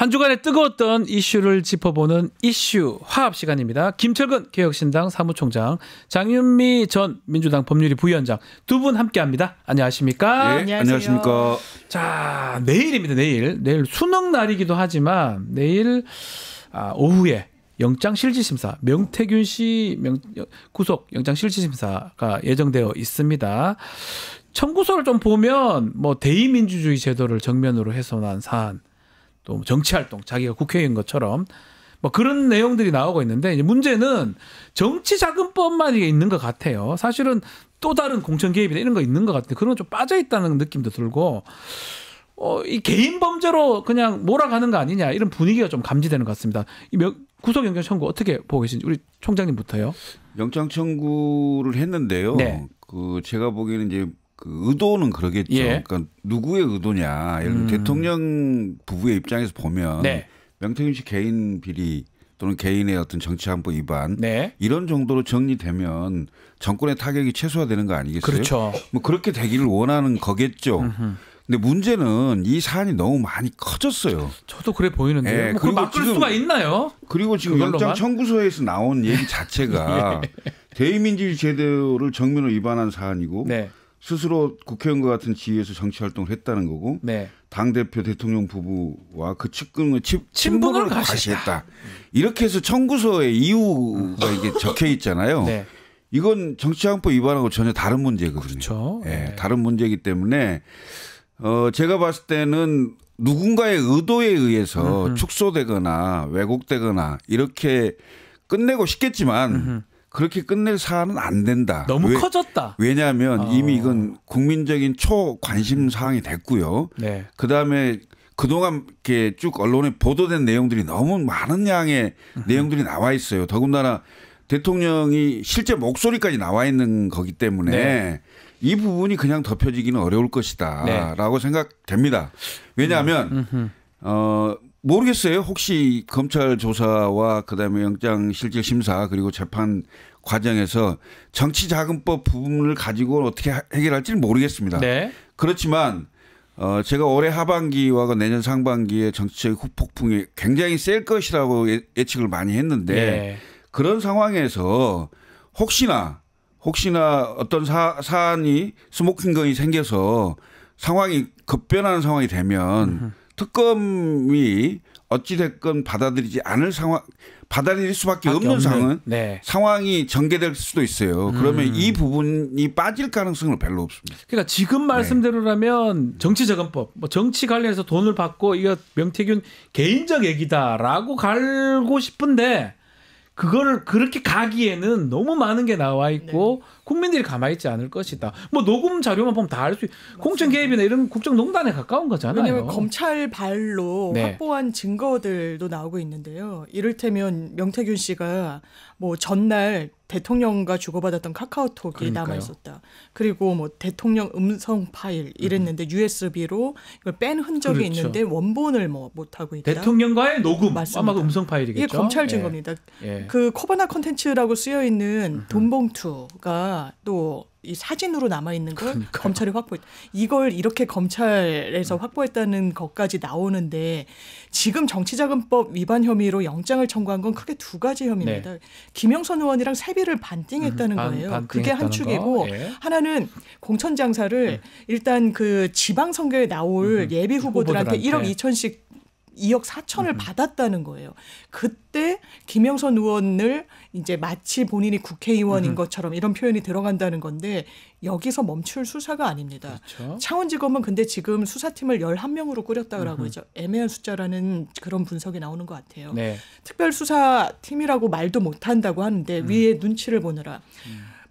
한 주간의 뜨거웠던 이슈를 짚어보는 이슈 화합 시간입니다. 김철근 개혁신당 사무총장, 장윤미 전 민주당 법률위 부위원장 두 분 함께합니다. 안녕하십니까? 네, 안녕하십니까? 자, 내일입니다. 내일 수능 날이기도 하지만 내일 오후에 영장실질심사, 명태균 씨 구속 영장실질심사가 예정되어 있습니다. 청구서를 좀 보면 뭐 대의민주주의 제도를 정면으로 훼손한 사안, 또 정치활동, 자기가 국회의원 것처럼 뭐 그런 내용들이 나오고 있는데, 이제 문제는 정치자금법만 있는 것 같아요. 사실은 또 다른 공천 개입이나 이런 거 있는 것 같은데 그런 건 좀 빠져 있다는 느낌도 들고, 이 개인 범죄로 그냥 몰아가는 거 아니냐 이런 분위기가 좀 감지되는 것 같습니다. 이 구속영장 청구 어떻게 보고 계신지 우리 총장님부터요. 영장 청구를 했는데요. 네. 제가 보기에는 이제 의도는 그러겠죠. 예. 그러니까 누구의 의도냐. 예를 들면 대통령 부부의 입장에서 보면 네. 명태균 씨 개인 비리 또는 개인의 어떤 정치안보 위반, 네. 이런 정도로 정리되면 정권의 타격이 최소화되는 거 아니겠어요? 그렇죠. 뭐 그렇게 되기를 원하는 거겠죠. 근데 문제는 이 사안이 너무 많이 커졌어요. 저도 그래 보이는데요. 네, 뭐 그걸 막을 수가 있나요? 그리고 지금 그걸로만? 영장 청구서에서 나온 얘기 자체가 대의민주주의 제도를 정면으로 위반한 사안이고, 네. 스스로 국회의원과 같은 지위에서 정치활동을 했다는 거고, 네. 당대표 대통령 부부와 그 측근의 친분을 과시했다. 이렇게 해서 청구서에 이유가 이게 적혀 있잖아요. 네. 이건 정치자금법 위반하고 전혀 다른 문제거든요. 그렇죠. 네. 네. 다른 문제이기 때문에 제가 봤을 때는 누군가의 의도에 의해서 축소되거나 왜곡되거나 이렇게 끝내고 싶겠지만 그렇게 끝낼 사안은 안 된다. 너무 커졌다. 왜냐하면 이미 이건 국민적인 초관심 사항이 됐고요. 네. 그다음에 그동안 이렇게 쭉 언론에 보도된 내용들이 너무 많은 양의 내용들이 나와 있어요. 더군다나 대통령이 실제 목소리까지 나와 있는 거기 때문에 네. 이 부분이 그냥 덮여지기는 어려울 것이다라고 네. 생각됩니다. 왜냐하면 모르겠어요. 혹시 검찰 조사와 그다음에 영장실질심사 그리고 재판 과정에서 정치자금법 부분을 가지고 어떻게 해결할지는 모르겠습니다. 네. 그렇지만 제가 올해 하반기와 내년 상반기에 정치적 후폭풍이 굉장히 셀 것이라고 예측을 많이 했는데 네. 그런 상황에서 혹시나 어떤 사안이 스모킹건이 생겨서 상황이 급변하는 상황이 되면 특검이 어찌됐건 받아들일 수밖에 없는 상황이 전개될 수도 있어요. 그러면 이 부분이 빠질 가능성은 별로 없습니다. 그러니까 지금 말씀대로라면 정치자금법, 뭐 정치 관련해서 돈을 받고 이거 명태균 개인적 얘기다라고 갈고 싶은데 그거를 그렇게 가기에는 너무 많은 게 나와 있고 국민들이 가만히 있지 않을 것이다. 뭐 녹음 자료만 보면 다 알 수 공천 개입이나 이런 국정농단에 가까운 거잖아요. 왜냐하면 검찰발로 확보한 증거들도 나오고 있는데요. 이를테면 명태균 씨가 뭐 전날 대통령과 주고받았던 카카오톡이 남아 있었다. 그리고 뭐 대통령 음성 파일 이랬는데 USB로 이걸 뺀 흔적이 있는데 원본을 뭐 못 하고 있다. 대통령과의 녹음, 맞습니다. 아마 음성 파일이겠죠. 이게 검찰 증거입니다. 그 코바나 콘텐츠라고 쓰여 있는 돈봉투가 또 이 사진으로 남아 있는 걸 검찰이 확보했다. 이걸 이렇게 검찰에서 확보했다는 것까지 나오는데 지금 정치자금법 위반 혐의로 영장을 청구한 건 크게 두 가지 혐의입니다. 김영선 의원이랑 세비를 반띵했다는 거예요. 그게 한 축이고 하나는 공천 장사를 일단 그 지방선거에 나올 예비 후보들한테 1억 2천씩 2억 4천을 받았다는 거예요. 그때 김영선 의원을 이제 마치 본인이 국회의원인 것처럼 이런 표현이 들어간다는 건데 여기서 멈출 수사가 아닙니다. 그렇죠. 창원지검은 근데 지금 수사팀을 11명으로 꾸렸다고 하죠. 애매한 숫자라는 그런 분석이 나오는 것 같아요. 네. 특별수사팀이라고 말도 못한다고 하는데 위에 눈치를 보느라.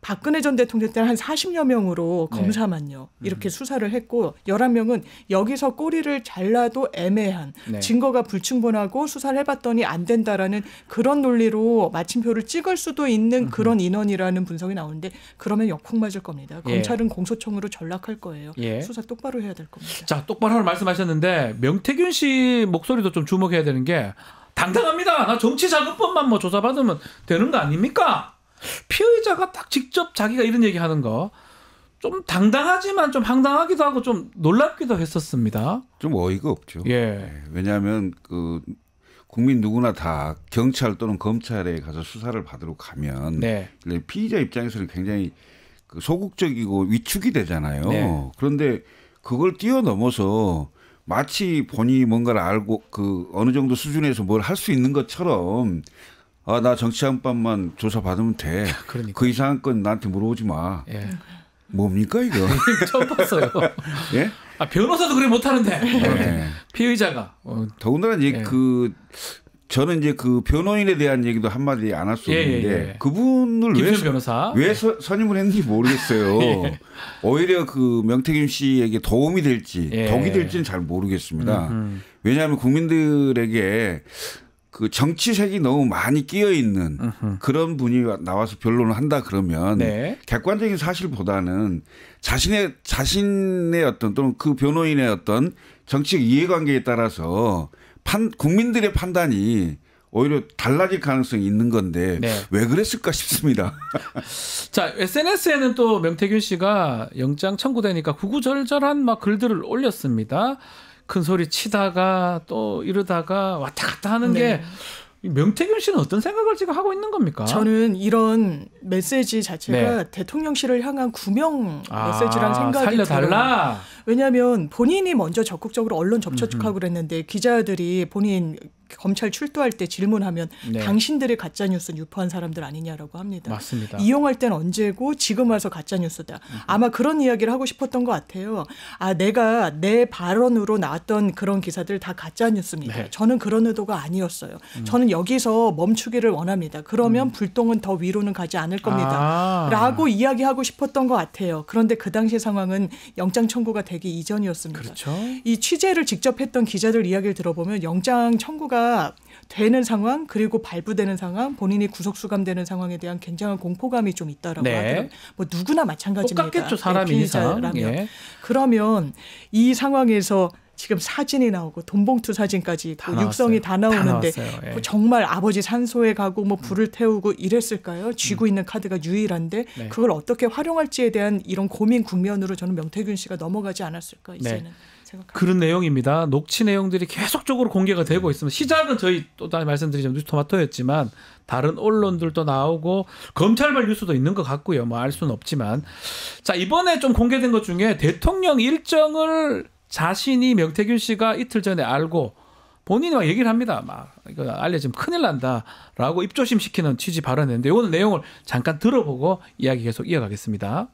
박근혜 전 대통령 때는 한 40여 명으로 검사만요. 이렇게 수사를 했고 11명은 여기서 꼬리를 잘라도 애매한 증거가 불충분하고 수사를 해봤더니 안 된다라는 그런 논리로 마침표를 찍을 수도 있는 그런 인원이라는 분석이 나오는데 그러면 역풍 맞을 겁니다. 검찰은 공소청으로 전락할 거예요. 수사 똑바로 해야 될 겁니다. 자, 똑바로 말씀하셨는데 명태균 씨 목소리도 좀 주목해야 되는 게 당당합니다. 나 정치자금법만 뭐 조사받으면 되는 거 아닙니까? 피의자가 딱 직접 자기가 이런 얘기하는 거 좀 당당하지만 좀 황당하기도 하고 좀 놀랍기도 했었습니다. 좀 어이가 없죠. 예. 왜냐하면 그 국민 누구나 다 경찰 또는 검찰에 가서 수사를 받으러 가면 네. 피의자 입장에서는 굉장히 그 소극적이고 위축이 되잖아요. 네. 그런데 그걸 뛰어넘어서 마치 본인이 뭔가를 알고 그 어느 정도 수준에서 뭘 할 수 있는 것처럼 아, 나 정치한법만 조사 받으면 돼. 그러니까. 그 이상한 건 나한테 물어보지 마. 예. 뭡니까 이거? 처음 봤어요. 예? 아, 변호사도 그래 못하는데. 네. 피의자가. 더군다나 이제 예. 저는 이제 그 변호인에 대한 얘기도 한마디 안 할 수 없는데 그분을 변호사. 왜 선임을 했는지 모르겠어요. 예. 오히려 그 명태균 씨에게 도움이 될지 덕이 될지는 잘 모르겠습니다. 왜냐하면 국민들에게 그 정치색이 너무 많이 끼어 있는 그런 분이 나와서 변론을 한다 그러면 네. 객관적인 사실보다는 자신의 어떤 또는 그 변호인의 어떤 정치적 이해관계에 따라서 국민들의 판단이 오히려 달라질 가능성이 있는 건데 네. 왜 그랬을까 싶습니다. 자, SNS에는 또 명태균 씨가 영장 청구되니까 구구절절한 막 글들을 올렸습니다. 큰 소리 치다가 또 이러다가 왔다 갔다 하는 네. 게 명태균 씨는 어떤 생각을 지금 하고 있는 겁니까? 저는 이런 메시지 자체가 네. 대통령실을 향한 구명 메시지라는 생각이 살려달라. 들어요. 왜냐하면 본인이 먼저 적극적으로 언론 접촉하고 그랬는데 기자들이 본인 검찰 출두할 때 질문하면 네. 당신들이 가짜뉴스 유포한 사람들 아니냐라고 합니다. 맞습니다. 이용할 땐 언제고 지금 와서 가짜뉴스다. 아마 그런 이야기를 하고 싶었던 것 같아요. 아, 내가 내 발언으로 나왔던 그런 기사들 다 가짜뉴스입니다. 네. 저는 그런 의도가 아니었어요. 저는 여기서 멈추기를 원합니다. 그러면 불똥은 더 위로는 가지 않을 겁니다. 라고 이야기하고 싶었던 것 같아요. 그런데 그 당시 상황은 영장 청구가 되기 이전이었습니다. 그렇죠. 이 취재를 직접 했던 기자들 이야기를 들어보면 영장 청구가 되는 상황 그리고 발부되는 상황 본인이 구속수감되는 상황에 대한 굉장한 공포감이 좀 있다라고 네. 하더라고요. 뭐 누구나 마찬가지입니다. 똑같겠죠. 사람이 이상. 예. 그러면 이 상황에서 지금 사진이 나오고 돈봉투 사진까지 있고 육성이 다 나오는데 예. 뭐 정말 아버지 산소에 가고 뭐 불을 태우고 이랬을까요? 쥐고 있는 카드가 유일한데 네. 그걸 어떻게 활용할지에 대한 이런 고민 국면으로 저는 명태균 씨가 넘어가지 않았을까 이제는 생각합니다. 그런 내용입니다. 녹취 내용들이 계속적으로 공개가 되고 있습니다. 시작은 저희 또 다시 말씀드리자면 뉴스토마토였지만 다른 언론들도 나오고 검찰발 뉴스도 있는 것 같고요. 뭐 알 수는 없지만 자 이번에 좀 공개된 것 중에 대통령 일정을 자신이 명태균 씨가 이틀 전에 알고 본인이 막 얘기를 합니다. 막 이거 알려지면 큰일 난다라고 입조심시키는 취지 발언했는데 오늘 내용을 잠깐 들어보고 이야기 계속 이어가겠습니다.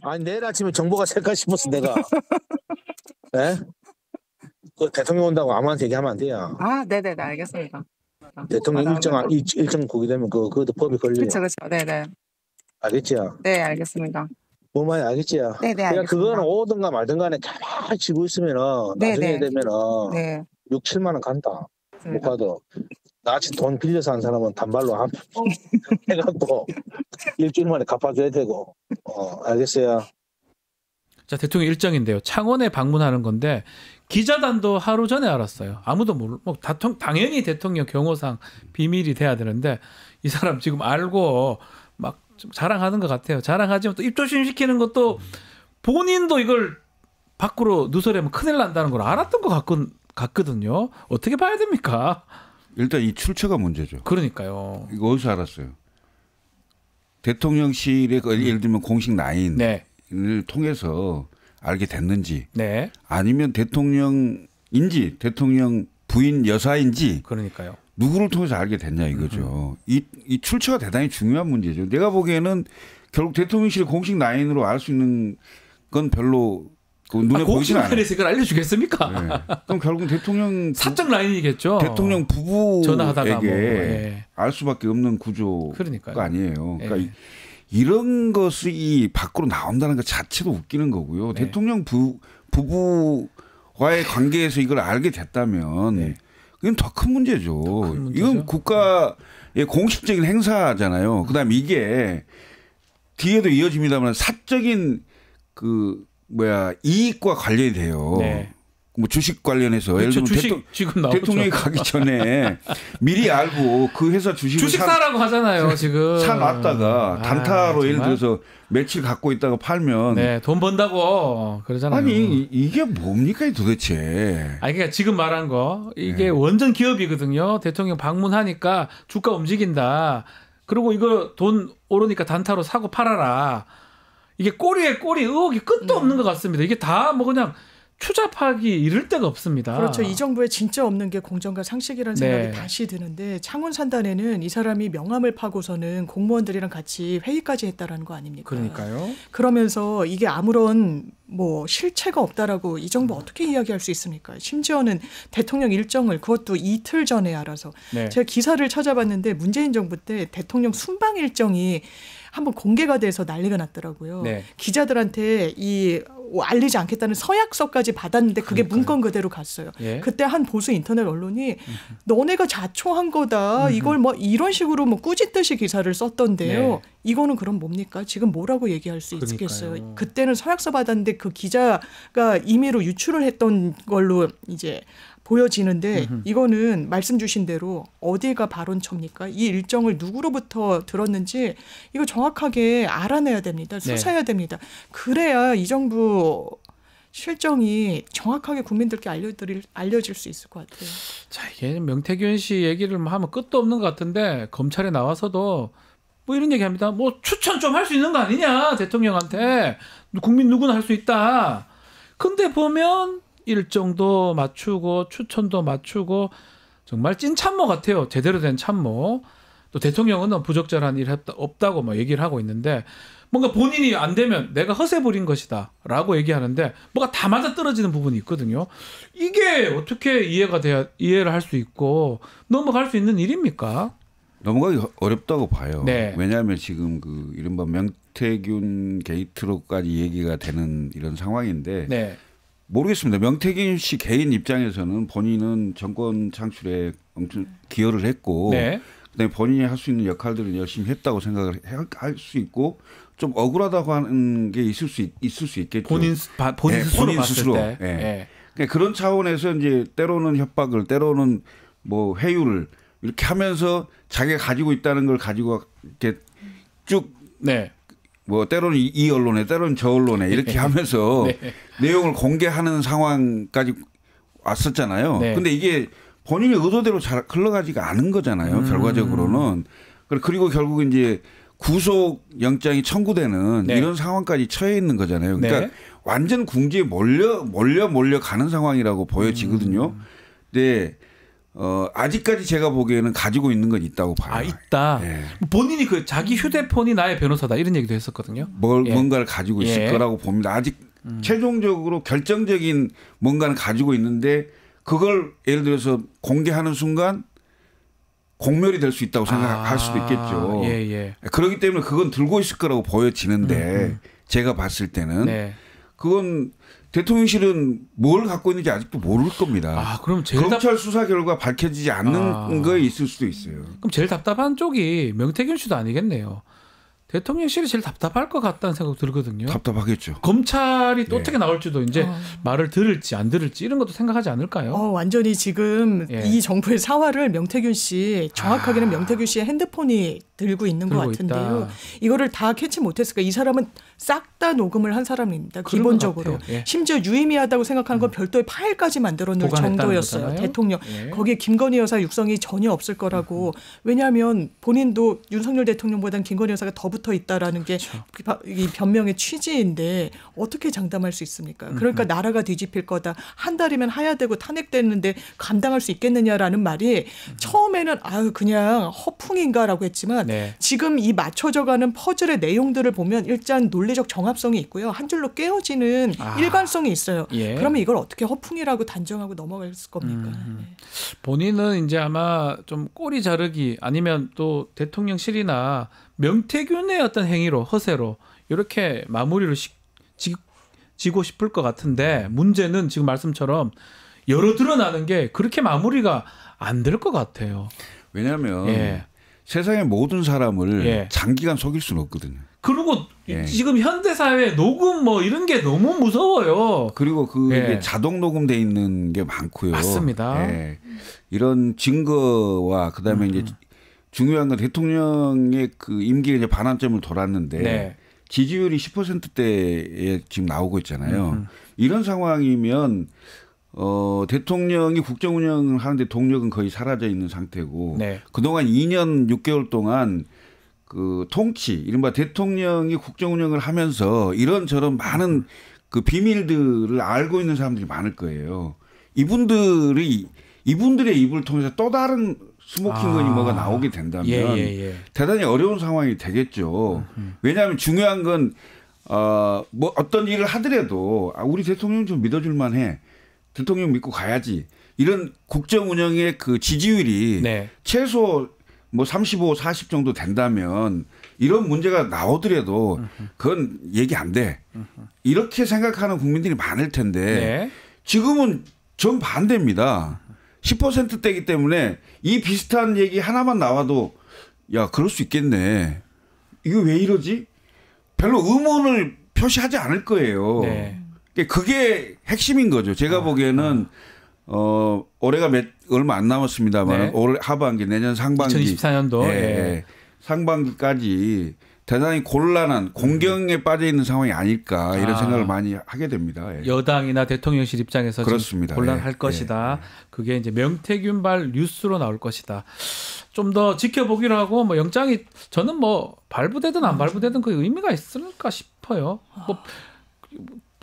아니 내일 아침에 정보가 셀까 싶었어 내가. 네? 그 대통령 온다고 아무한테 얘기하면 안 돼요. 아, 네네네, 알겠습니다. 대통령 일정 고기되면 그것도 법이 걸려요. 그렇죠, 그렇죠. 네네. 알겠지요? 네, 알겠습니다. 뭔 말인지 알겠지요? 네네, 그러니까 알겠습니다. 그거는 오든가 말든 간에 가만히 쥐고 있으면은 나중에 네네. 되면은 네. 6, 7만 원 간다. 못 가도. 나같이 돈 빌려서 한 사람은 단발로 해갖고 일주일 만에 갚아줘야 되고. 알겠어요? 자, 대통령 일정인데요. 창원에 방문하는 건데 기자단도 하루 전에 알았어요. 아무도 모르. 뭐 당연히 대통령 경호상 비밀이 돼야 되는데 이 사람 지금 알고 막 좀 자랑하는 것 같아요. 자랑하지만 또 입조심 시키는 것도 본인도 이걸 밖으로 누설하면 큰일 난다는 걸 알았던 것 같거든요. 어떻게 봐야 됩니까? 일단 이 출처가 문제죠. 그러니까요. 이거 어디서 알았어요? 대통령실의 예를 들면 공식 라인을 네. 통해서 알게 됐는지 네. 아니면 대통령인지 대통령 부인 여사인지 그러니까요. 누구를 통해서 알게 됐냐 이거죠. 이 출처가 대단히 중요한 문제죠. 내가 보기에는 결국 대통령실 공식 라인으로 알 수 있는 건 별로 눈에 보이진 않아요. 공식 라인에서 이걸 알려주겠습니까? 네. 그럼 결국 대통령 사적 라인이겠죠. 대통령 부부에게 뭐, 예. 알 수밖에 없는 구조가 그러니까요. 아니에요. 그러니까 예. 이런 것이 밖으로 나온다는 것 자체도 웃기는 거고요. 네. 대통령 부부와의 관계에서 이걸 알게 됐다면 네. 이건 더 큰 문제죠. 큰 문제죠. 이건 국가의 공식적인 행사잖아요. 그다음에 이게 뒤에도 이어집니다만 사적인 이익과 관련이 돼요. 네. 뭐 주식 관련해서 그렇죠. 예를 들면 지금 나오죠. 대통령이 가기 전에 미리 알고 그 회사 주식을 사라고 하잖아요. 지금 사놨다가 단타로 예를 들어서 며칠 갖고 있다가 팔면 네, 돈 번다고 그러잖아요. 아니 이게 뭡니까 도대체? 아니 그러니까 지금 말한 거 이게 완전 기업이거든요. 대통령 방문하니까 주가 움직인다. 그리고 이거 돈 오르니까 단타로 사고 팔아라. 이게 꼬리에 꼬리 의혹이 끝도 없는 것 같습니다. 이게 다 뭐 그냥 추잡하기 이를 데가 없습니다. 그렇죠. 이 정부에 진짜 없는 게 공정과 상식이라는 생각이 다시 드는데 창원 산단에는 이 사람이 명함을 파고서는 공무원들이랑 같이 회의까지 했다라는 거 아닙니까? 그러니까요. 그러면서 이게 아무런 뭐 실체가 없다라고 이 정부 어떻게 이야기할 수 있습니까? 심지어는 대통령 일정을 그것도 이틀 전에 알아서 제가 기사를 찾아봤는데 문재인 정부 때 대통령 순방 일정이 한번 공개가 돼서 난리가 났더라고요. 기자들한테 알리지 않겠다는 서약서까지 받았는데 그게 문건 그대로 갔어요. 그때 한 보수 인터넷 언론이 너네가 자초한 거다. 이걸 뭐 이런 식으로 뭐 꾸짖듯이 기사를 썼던데요. 이거는 그럼 뭡니까? 지금 뭐라고 얘기할 수 있겠어요? 그때는 서약서 받았는데 그 기자가 임의로 유출을 했던 걸로 이제 보여지는데 이거는 말씀 주신 대로 어디가 발언처입니까? 이 일정을 누구로부터 들었는지 이거 정확하게 알아내야 됩니다. 수사해야 됩니다. 그래야 이 정부 실정이 정확하게 국민들께 알려질 수 있을 것 같아요. 자, 이게 명태균 씨 얘기를 하면 끝도 없는 것 같은데 검찰에 나와서도 뭐 이런 얘기합니다. 뭐 추천 좀 할 수 있는 거 아니냐 대통령한테 국민 누구나 할 수 있다. 근데 보면 일정도 맞추고 추천도 맞추고 정말 찐 참모 같아요. 제대로 된 참모. 또 대통령은 부적절한 일 없다고 뭐 얘기를 하고 있는데 뭔가 본인이 안 되면 내가 허세 부린 것이다 라고 얘기하는데 뭐가 다 맞아떨어지는 부분이 있거든요. 이게 어떻게 이해를 할 수 있고 넘어갈 수 있는 일입니까? 넘어가기 어렵다고 봐요. 왜냐하면 지금 그 이른바 명태균 게이트로까지 얘기가 되는 이런 상황인데 모르겠습니다. 명태균 씨 개인 입장에서는 본인은 정권 창출에 엄청 기여를 했고 그다음에 본인이 할 수 있는 역할들을 열심히 했다고 생각을 할 수 있고 좀 억울하다고 하는 게 있을 수 있겠죠. 본인 스스로. 그러니까 그런 차원에서 이제 때로는 협박을 때로는 뭐 회유를 이렇게 하면서 자기가 가지고 있다는 걸 가지고 이렇게 쭉 뭐 때로는 이 언론에 때로는 저 언론에 이렇게 하면서 내용을 공개하는 상황까지 왔었잖아요. 근데 이게 본인의 의도대로 잘 흘러가지가 않은 거잖아요. 결과적으로는. 그리고 결국 이제 구속 영장이 청구되는 이런 상황까지 처해 있는 거잖아요. 그러니까 완전 궁지에 몰려 가는 상황이라고 보여지거든요. 근데 아직까지 제가 보기에는 가지고 있는 건 있다고 봐요. 아, 있다. 본인이 그 자기 휴대폰이 나의 변호사다 이런 얘기도 했었거든요. 뭔가를 가지고 있을 거라고 봅니다. 아직 최종적으로 결정적인 뭔가는 가지고 있는데 그걸 예를 들어서 공개하는 순간 공멸이 될 수 있다고 생각할 수도 있겠죠. 그렇기 때문에 그건 들고 있을 거라고 보여지는데 제가 봤을 때는 그건 대통령실은 뭘 갖고 있는지 아직도 모를 겁니다. 그럼 검찰 수사 결과 밝혀지지 않는 거에 있을 수도 있어요. 그럼 제일 답답한 쪽이 명태균 씨도 아니겠네요. 대통령실이 제일 답답할 것 같다는 생각 들거든요. 답답하겠죠. 검찰이 또 어떻게 나올지도 이제 말을 들을지 안 들을지 이런 것도 생각하지 않을까요? 완전히 지금 이 정부의 사활을 명태균 씨 정확하게는 명태균 씨의 핸드폰이 들고 있는 것 같은데요. 이거를 다 캐치 못했을까? 이 사람은 싹 다 녹음을 한 사람입니다. 기본적으로. 심지어 유의미하다고 생각하는 건 별도의 파일까지 만들어 놓을 정도였어요. 거잖아요. 대통령. 거기에 김건희 여사 육성이 전혀 없을 거라고. 왜냐하면 본인도 윤석열 대통령보다는 김건희 여사가 더 붙어 있다라는 게 이 변명의 취지인데 어떻게 장담할 수 있습니까? 그러니까 나라가 뒤집힐 거다. 한 달이면 하야되고 탄핵됐는데 감당할 수 있겠느냐라는 말이 처음에는 그냥 허풍인가라고 했지만 지금 이 맞춰져가는 퍼즐의 내용들을 보면 일단 논리적 정합성이 있고요. 한 줄로 깨어지는 일관성이 있어요. 그러면 이걸 어떻게 허풍이라고 단정하고 넘어갈 겁니까? 본인은 이제 아마 좀 꼬리 자르기 아니면 또 대통령실이나 명태균의 어떤 행위로 허세로 이렇게 마무리를 지고 싶을 것 같은데 문제는 지금 말씀처럼 여러 드러나는 게 그렇게 마무리가 안 될 것 같아요. 왜냐하면 세상의 모든 사람을 장기간 속일 수는 없거든요. 그리고 예. 지금 현대 사회 녹음 뭐 이런 게 너무 무서워요. 그리고 그게 예. 자동 녹음돼 있는 게 많고요. 맞습니다. 예. 이런 증거와 그다음에 이제 중요한 건 대통령의 그 임기가 이제 반환점을 돌았는데 네. 지지율이 10%대에 지금 나오고 있잖아요. 이런 상황이면 대통령이 국정 운영을 하는데 동력은 거의 사라져 있는 상태고 네. 그동안 2년 6개월 동안 그 통치, 이른바 대통령이 국정 운영을 하면서 이런저런 많은 그 비밀들을 알고 있는 사람들이 많을 거예요. 이분들의 입을 통해서 또 다른 스모킹건이 뭐가 나오게 된다면 대단히 어려운 상황이 되겠죠. 왜냐하면 중요한 건 뭐 어떤 일을 하더라도 우리 대통령 좀 믿어줄 만해. 대통령 믿고 가야지. 이런 국정 운영의 그 지지율이 네. 최소 뭐 35, 40 정도 된다면 이런 문제가 나오더라도 그건 얘기 안 돼. 이렇게 생각하는 국민들이 많을 텐데 네. 지금은 전 반대입니다. 10%대이기 때문에 이 비슷한 얘기 하나만 나와도 야 그럴 수 있겠네. 이거 왜 이러지? 별로 의문을 표시하지 않을 거예요. 네. 그게 핵심인 거죠. 제가 보기에는 올해가 얼마 안 남았습니다만 네. 올 하반기 내년 상반기 2024년도 예. 상반기까지 대단히 곤란한 공경에 빠져 있는 상황이 아닐까 이런 생각을 많이 하게 됩니다. 예. 여당이나 대통령실 입장에서 그렇습니다. 곤란할 예. 것이다. 그게 이제 명태균발 뉴스로 나올 것이다. 좀 더 지켜보기로 하고 뭐 영장이 저는 뭐 발부되든 안 발부되든 그 의미가 있을까 싶어요.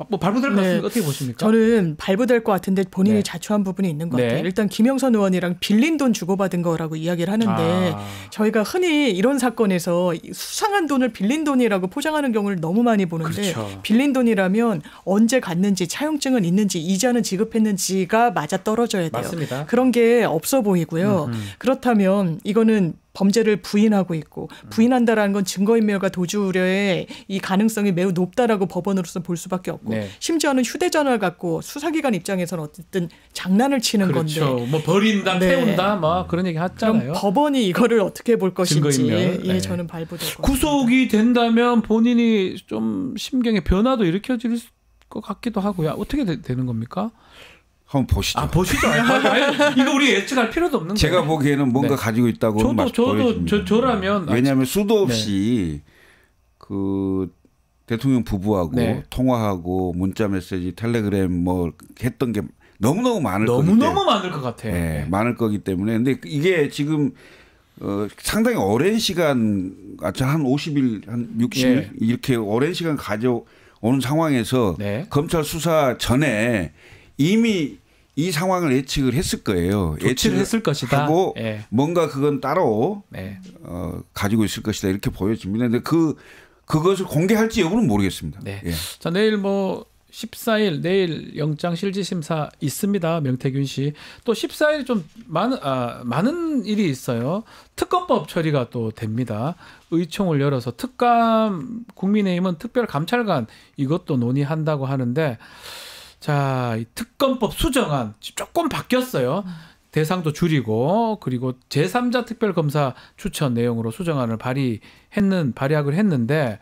뭐 발부될 것 같습니까? 어떻게 보십니까? 저는 발부될 것 같은데 본인이 네. 자초한 부분이 있는 것 네. 같아요. 일단 김영선 의원이랑 빌린 돈 주고받은 거라고 이야기를 하는데 저희가 흔히 이런 사건에서 수상한 돈을 빌린 돈이라고 포장하는 경우를 너무 많이 보는데 그렇죠. 빌린 돈이라면 언제 갔는지 차용증은 있는지 이자는 지급했는지가 맞아 떨어져야 돼요. 맞습니다. 그런 게 없어 보이고요. 그렇다면 이거는 범죄를 부인하고 있고 부인한다라는 건 증거인멸과 도주 우려의 이 가능성이 매우 높다라고 법원으로서 볼 수밖에 없고 네. 심지어는 휴대전화를 갖고 수사기관 입장에서는 어쨌든 장난을 치는 그렇죠. 건데 뭐 버린다, 네. 태운다, 막 그런 얘기 그럼 하잖아요. 법원이 이거를 어떻게 볼 것인지 증거인멸. 예, 네. 저는 발부될 것 구속이 된다면 본인이 좀 심경의 변화도 일으켜질 것 같기도 하고요. 어떻게 되는 겁니까? 한번 보시죠. 보시죠. 아니, 이거 우리 예측할 필요도 없는 거예요. 제가 보기에는 뭔가 네. 가지고 있다고 저라면 왜냐하면 수도 없이 그 대통령 부부하고 네. 통화하고 문자 메시지, 텔레그램 뭐 했던 게 너무너무 많을 너무너무 많을 것 같아요. 네, 많을 거기 때문에 근데 이게 지금 상당히 오랜 시간 한 50일, 한 60일 예. 이렇게 오랜 시간 가져오는 상황에서 네. 검찰 수사 전에 이미 이 상황을 예측을 했을 거예요. 조치를 했을 것이다. 하고 예. 뭔가 그건 따로 네. 가지고 있을 것이다 이렇게 보여집니다. 근데 그것을 공개할지 여부는 모르겠습니다. 네. 예. 자, 내일 뭐 14일 내일 영장 실질 심사 있습니다. 명태균 씨. 또 14일 좀 많은 일이 있어요. 특검법 처리가 또 됩니다. 의총을 열어서 특감 국민의힘은 특별감찰관 이것도 논의한다고 하는데 자, 이 특검법 수정안 조금 바뀌었어요. 대상도 줄이고 그리고 제3자 특별검사 추천 내용으로 수정안을 발의학을 했는데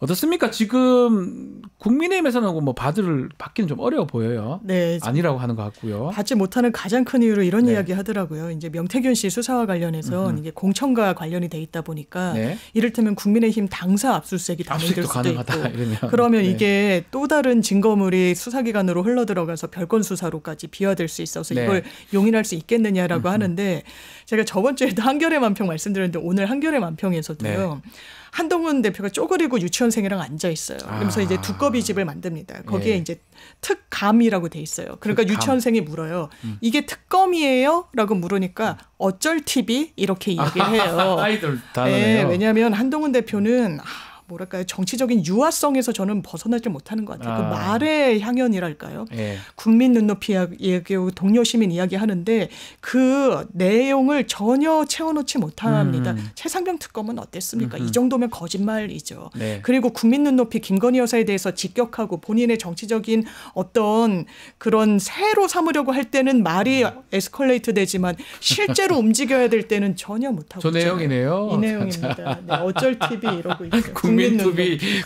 어떻습니까? 지금 국민의힘에서는 뭐 받기는 좀 어려워 보여요. 네. 아니라고 하는 것 같고요. 받지 못하는 가장 큰 이유로 이런 네. 이야기 하더라고요. 이제 명태균 씨 수사와 관련해서 이게 공천과 관련이 돼 있다 보니까 네. 이를테면 국민의힘 당사 압수수색이 단행될 수도 가능하다, 있고 이러면. 그러면 네. 이게 또 다른 증거물이 수사기관으로 흘러들어가서 별건 수사로까지 비화될 수 있어서 네. 이걸 용인할 수 있겠느냐라고 하는데 제가 저번 주에도 한겨레 만평 말씀드렸는데 오늘 한겨레 만평에서도요. 네. 한동훈 대표가 쪼그리고 유치원생이랑 앉아 있어요. 그러면서 이제 두꺼비 집을 만듭니다. 거기에 예. 이제 특감이라고 돼 있어요. 그러니까 특감. 유치원생이 물어요. 이게 특검이에요? 라고 물으니까 어쩔 TV 이렇게 이야기해요. 아이들 단어네요. 네, 왜냐하면 한동훈 대표는 뭐랄까요 정치적인 유화성에서 저는 벗어나지 못하는 것 같아요. 그 말의 향연이랄까요. 예. 국민 눈높이 이야기하고 동료 시민 이야기하는데 그 내용을 전혀 채워놓지 못합니다. 최상병 특검은 어땠습니까? 이 정도면 거짓말이죠. 네. 그리고 국민 눈높이 김건희 여사에 대해서 직격하고 본인의 정치적인 어떤 그런 새로 삼으려고 할 때는 말이 에스컬레이트 되지만 실제로 움직여야 될 때는 전혀 못하고 저 있잖아요. 내용이네요. 이 내용입니다. 네, 어쩔 TV 이러고 있어요.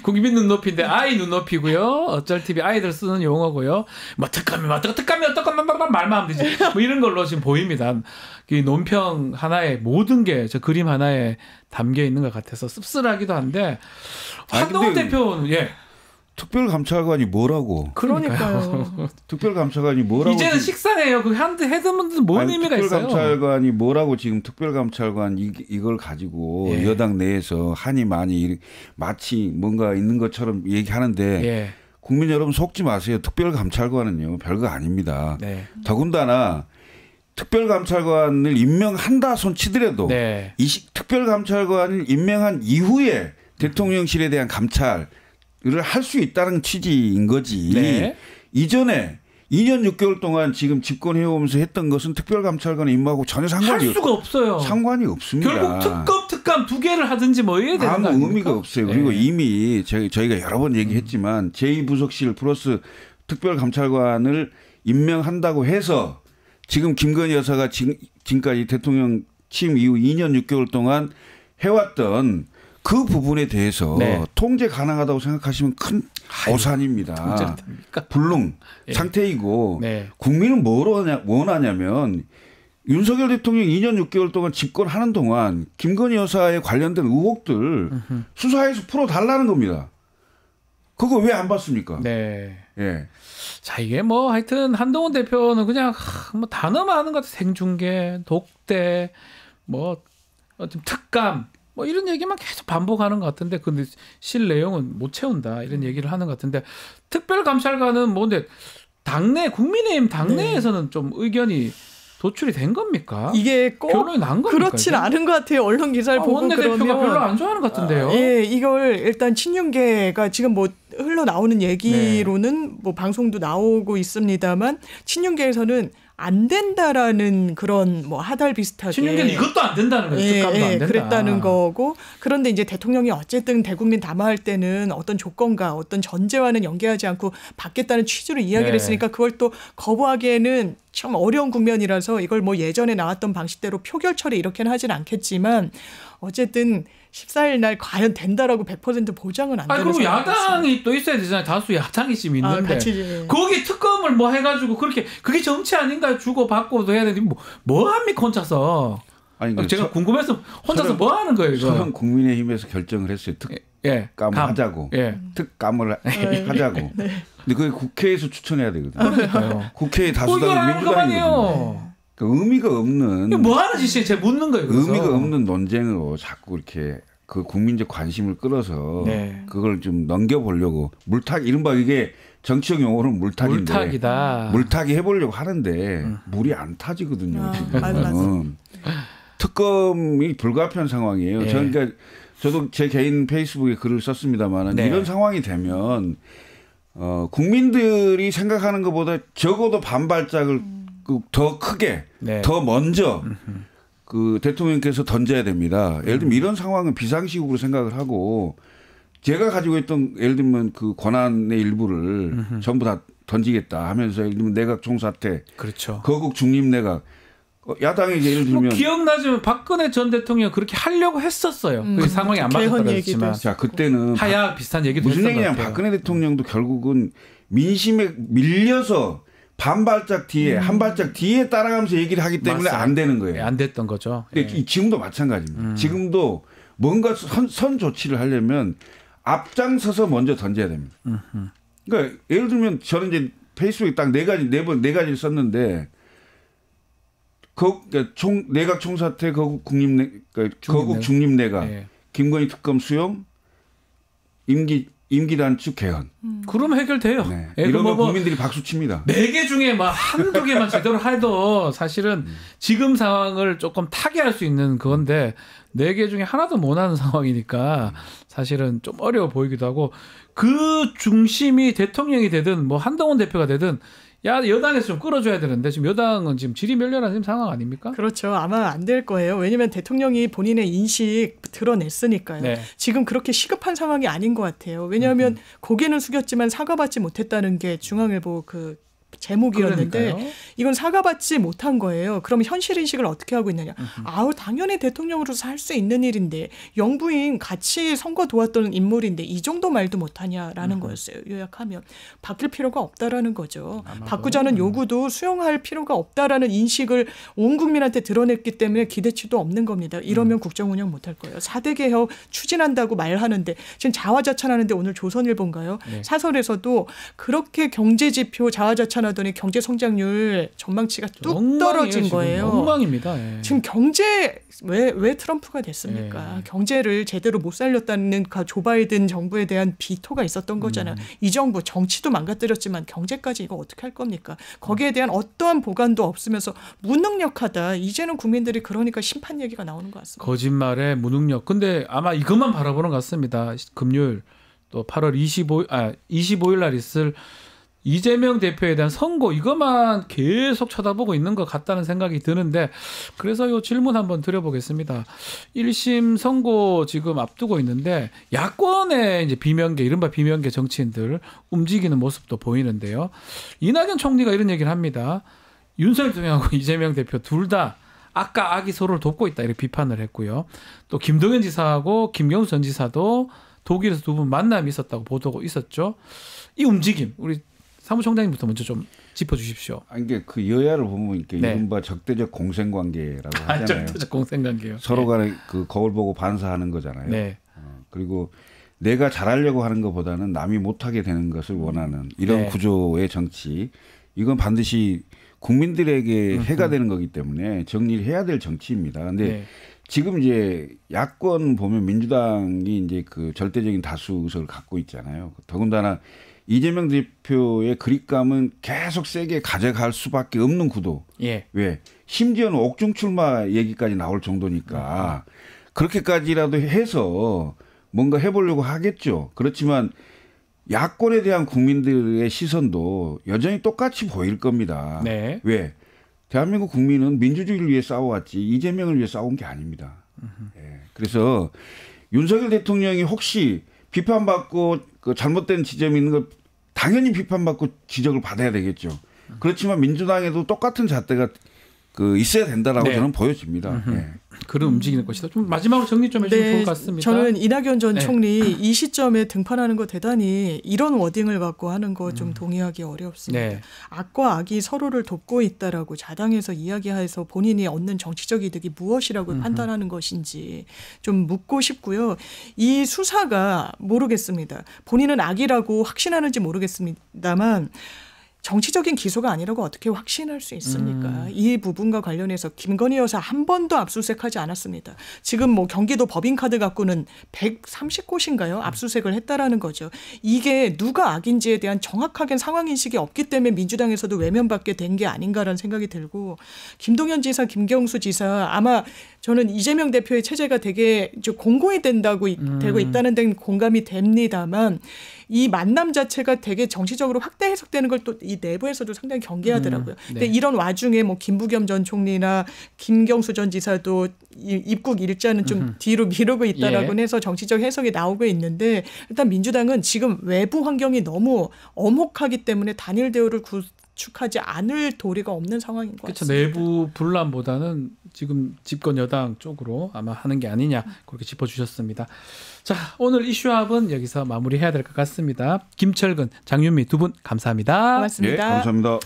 국민 눈높이인데 아이 눈높이고요. 어쩔 TV 아이들 쓰는 용어고요. 뭐 특감이 말만 하면 되지. 뭐 이런 걸로 지금 보입니다. 이 논평 하나에 모든 게 저 그림 하나에 담겨 있는 것 같아서 씁쓸하기도 한데 한동훈 대표는 특별감찰관이 뭐라고? 그러니까요. 특별감찰관이 뭐라고? 이제는 식상해요. 그 헤드문은 뭔 의미가 있어요? 특별감찰관이 뭐라고 지금 특별감찰관 이걸 가지고 여당 내에서 한이 많이 마치 뭔가 있는 것처럼 얘기하는데 국민 여러분 속지 마세요. 특별감찰관은요 별거 아닙니다. 더군다나 특별감찰관을 임명한다 손치더라도 이 특별감찰관을 임명한 이후에 대통령실에 대한 감찰 를 할 수 있다는 취지인 거지. 이전에 2년 6개월 동안 지금 집권해오면서 했던 것은 특별감찰관의 임무하고 전혀 할 수가 없어요. 상관이 없습니다. 결국 특감 2개를 하든지 뭐 해야 되는 거 아닙니까? 아무 의미가 없어요. 그리고 이미 저희가 여러 번 얘기했지만 제2부속실 플러스 특별감찰관을 임명한다고 해서 지금 김건희 여사가 지금까지 대통령 취임 이후 2년 6개월 동안 해왔던 그 부분에 대해서 통제 가능하다고 생각하시면 큰 오산입니다. 불능 상태이고 국민은 뭘 원하냐면 윤석열 대통령 2년 6개월 동안 집권하는 동안 김건희 여사에 관련된 의혹들 수사해서 풀어달라는 겁니다. 그거 왜 안 받습니까? 자, 이게 뭐 하여튼 한동훈 대표는 그냥 뭐 단어만 하는 것 같아. 생중계, 독대, 뭐 특감 뭐 이런 얘기만 계속 반복하는 것 같은데 근데 실 내용은 못 채운다 이런 얘기를 하는 것 같은데 특별감찰관은 뭔데 당내 국민의힘 당내에서는 좀 의견이 도출이 된 겁니까? 이게 꼭 결론이 난 겁니까? 그렇진 않은 것 같아요. 언론 기사를 보고 원내대표가 그러면 별로 안 좋아하는 것 같은데요. 이걸 일단 친윤계가 지금 뭐 흘러나오는 얘기로는 뭐 방송도 나오고 있습니다만 친윤계에서는 안 된다라는 그런 뭐 하달 비슷하게 친윤계는 이것도 안 된다는 거예요. 특감도 안 된다. 그랬다는 거고 그런데 이제 대통령이 어쨌든 대국민 담화할 때는 어떤 조건과 어떤 전제와는 연계하지 않고 받겠다는 취지로 이야기를 했으니까 그걸 또 거부하기에는 참 어려운 국면이라서 이걸 뭐 예전에 나왔던 방식대로 표결 처리 이렇게는 하진 않겠지만 어쨌든 14일 날 과연 된다라고 100% 보장은 안 되는 그리고 야당이 또 있어야 되잖아요. 다수 야당이 지금 있는데 거기 특검을 뭐 해가지고 그렇게 그게 정치 아닌가요? 주고 받고도 해야 되는데 뭐 합니까 혼자서? 아니 제가 궁금해서 혼자서 뭐 하는 거예요? 저는 국민의힘에서 결정을 했어요. 특감을 하자고. 특감을 하자고. 근데 그게 국회에서 추천해야 되거든요. 그러니까요. 국회의 다수당은 민주당이거든요. 의미가 없는 뭐 하는 짓이에요? 제가 묻는 거예요. 그래서. 의미가 없는 논쟁으로 자꾸 이렇게 그 국민적 관심을 끌어서 그걸 좀 넘겨보려고 물타기 이른바 이게 정치적 용어로는 물타기인데 물타기다. 물타기 해보려고 하는데 물이 안 타지거든요. 지금 특검이 불가피한 상황이에요. 그러니까 저도 제 개인 페이스북에 글을 썼습니다만 이런 상황이 되면 국민들이 생각하는 것보다 적어도 반발짝을 더 크게 더 먼저 그 대통령께서 던져야 됩니다. 예를 들면 이런 상황은 비상시국으로 생각을 하고 제가 가지고 있던 예를 들면 그 권한의 일부를 전부 다 던지겠다 하면서 예를 들면 내각 총사퇴, 거국 중립내각 야당이 예를 들면 기억나지만 박근혜 전 대통령 그렇게 하려고 했었어요. 그 상황이 안 맞았다고 했지만 자 그때는 하야 비슷한 얘기도 무슨 얘기냐면 박근혜 대통령도 결국은 민심에 밀려서 반발짝 뒤에 한 발짝 뒤에 따라가면서 얘기를 하기 때문에 안 되는 거예요. 안 됐던 거죠. 지금도 마찬가지입니다. 지금도 뭔가 선 조치를 하려면 앞장서서 먼저 던져야 됩니다. 그러니까 예를 들면 저는 이제 페이스북에 딱 네 가지를 썼는데 내각 총사퇴 거국 중립내각 김건희 특검 수용 임기 단축 개헌. 그러면 해결돼요. 이러면 국민들이 박수 칩니다. 4개 중에 막 한두 개만 제대로 해도 사실은 지금 상황을 조금 타개할 수 있는 그건데 4개 중에 하나도 못 하는 상황이니까 사실은 좀 어려워 보이기도 하고 그 중심이 대통령이 되든 뭐 한동훈 대표가 되든 여당에서 좀 끌어줘야 되는데 지금 여당은 지금 질이 멸렬한 상황 아닙니까? 그렇죠. 아마 안 될 거예요. 왜냐하면 대통령이 본인의 인식 드러냈으니까요. 지금 그렇게 시급한 상황이 아닌 것 같아요. 왜냐하면 고개는 숙였지만 사과받지 못했다는 게 중앙일보 그 제목이었는데 그러니까요. 이건 사과받지 못한 거예요. 그럼 현실 인식을 어떻게 하고 있느냐. 아우 당연히 대통령으로서 할 수 있는 일인데 영부인 같이 선거 도왔던 인물인데 이 정도 말도 못하냐라는 거였어요. 요약하면 바뀔 필요가 없다라는 거죠. 바꾸자는 요구도 수용할 필요가 없다라는 인식을 온 국민한테 드러냈기 때문에 기대치도 없는 겁니다. 이러면 국정 운영 못할 거예요. 4대 개혁 추진한다고 말하는데 지금 자화자찬하는데 오늘 조선일보인가요? 네. 사설에서도 그렇게 경제 지표 자화자찬하더니 경제 성장률 전망치가 뚝 떨어진 거예요. 엉망입니다. 예. 지금 경제 왜 트럼프가 됐습니까? 예. 경제를 제대로 못 살렸다는 조 바이든 정부에 대한 비토가 있었던 거잖아요. 이 정부 정치도 망가뜨렸지만 경제까지 이거 어떻게 할 겁니까? 거기에 대한 어떠한 보관도 없으면서 무능력하다. 이제는 국민들이 그러니까 심판 얘기가 나오는 것 같습니다. 거짓말에 무능력. 근데 아마 이것만 바라보는 것 같습니다. 금요일 또 8월 25일 날 있을 이재명 대표에 대한 선고 이것만 계속 쳐다보고 있는 것 같다는 생각이 드는데 그래서 이 질문 한번 드려보겠습니다. 1심 선고 지금 앞두고 있는데 야권의 이제 비명계 이른바 비명계 정치인들 움직이는 모습도 보이는데요. 이낙연 총리가 이런 얘기를 합니다. 윤석열 대통령하고 이재명 대표 둘 다 아까 악이 서로를 돕고 있다 이렇게 비판을 했고요. 또 김동연 지사하고 김경수 전 지사도 독일에서 두 분 만남이 있었다고 보도가 있었죠. 이 움직임 우리 사무총장님부터 먼저 좀 짚어주십시오. 이게 그 여야를 보면 이렇게 네. 이른바 적대적 공생관계라고 하잖아요. 적대적 공생관계요. 서로 간에 그 거울 보고 반사하는 거잖아요. 네. 그리고 내가 잘하려고 하는 것보다는 남이 못하게 되는 것을 원하는 이런 네. 구조의 정치. 이건 반드시 국민들에게 해가 되는 거기 때문에 정리를 해야 될 정치입니다. 근데 네. 지금 이제 야권 보면 민주당이 이제 그 절대적인 다수 의석을 갖고 있잖아요. 더군다나 이재명 대표의 그립감은 계속 세게 가져갈 수밖에 없는 구도. 예. 왜? 심지어는 옥중 출마 얘기까지 나올 정도니까 그렇게까지라도 해서 뭔가 해보려고 하겠죠. 그렇지만 야권에 대한 국민들의 시선도 여전히 똑같이 보일 겁니다. 네. 왜? 대한민국 국민은 민주주의를 위해 싸워왔지 이재명을 위해 싸운 게 아닙니다. 예. 그래서 윤석열 대통령이 혹시 비판받고 그 잘못된 지점이 있는 걸 당연히 비판받고 지적을 받아야 되겠죠. 그렇지만 민주당에도 똑같은 잣대가 그 있어야 된다라고 네. 저는 보여집니다. 예. 그런 움직이는 것이다. 좀 마지막으로 정리 좀 해주시면 좋을 것 같습니다. 저는 이낙연 전 네. 총리 이 시점에 등판하는 거 대단히 이런 워딩을 갖고 하는 거 좀 동의하기 어렵습니다. 네. 악과 악이 서로를 돕고 있다라고 자당해서 이야기해서 본인이 얻는 정치적 이득이 무엇이라고 판단하는 것인지 좀 묻고 싶고요. 이 수사가 모르겠습니다. 본인은 악이라고 확신하는지 모르겠습니다만 정치적인 기소가 아니라고 어떻게 확신할 수 있습니까? 이 부분과 관련해서 김건희 여사 한 번도 압수수색하지 않았습니다. 지금 뭐 경기도 법인카드 갖고는 130곳인가요? 압수수색을 했다라는 거죠. 이게 누가 악인지에 대한 정확하게 상황인식이 없기 때문에 민주당에서도 외면받게 된 게 아닌가라는 생각이 들고 김동연 지사, 김경수 지사 아마 저는 이재명 대표의 체제가 되게 공공이 되고 있다는 데는 공감이 됩니다만 이 만남 자체가 되게 정치적으로 확대 해석되는 걸 또 이 내부에서도 상당히 경계하더라고요. 근데 이런 와중에 뭐 김부겸 전 총리나 김경수 전 지사도 입국 일자는 좀 뒤로 미루고 있다라고 해서 정치적 해석이 나오고 있는데 일단 민주당은 지금 외부 환경이 너무 엄혹하기 때문에 단일 대우를 구축하지 않을 도리가 없는 상황인 것 그렇죠. 같습니다. 내부 분란보다는 지금 집권 여당 쪽으로 아마 하는 게 아니냐 그렇게 짚어주셨습니다. 자, 오늘 이슈합은 여기서 마무리해야 될 것 같습니다. 김철근, 장윤미 두 분 감사합니다. 고맙습니다. 예, 감사합니다.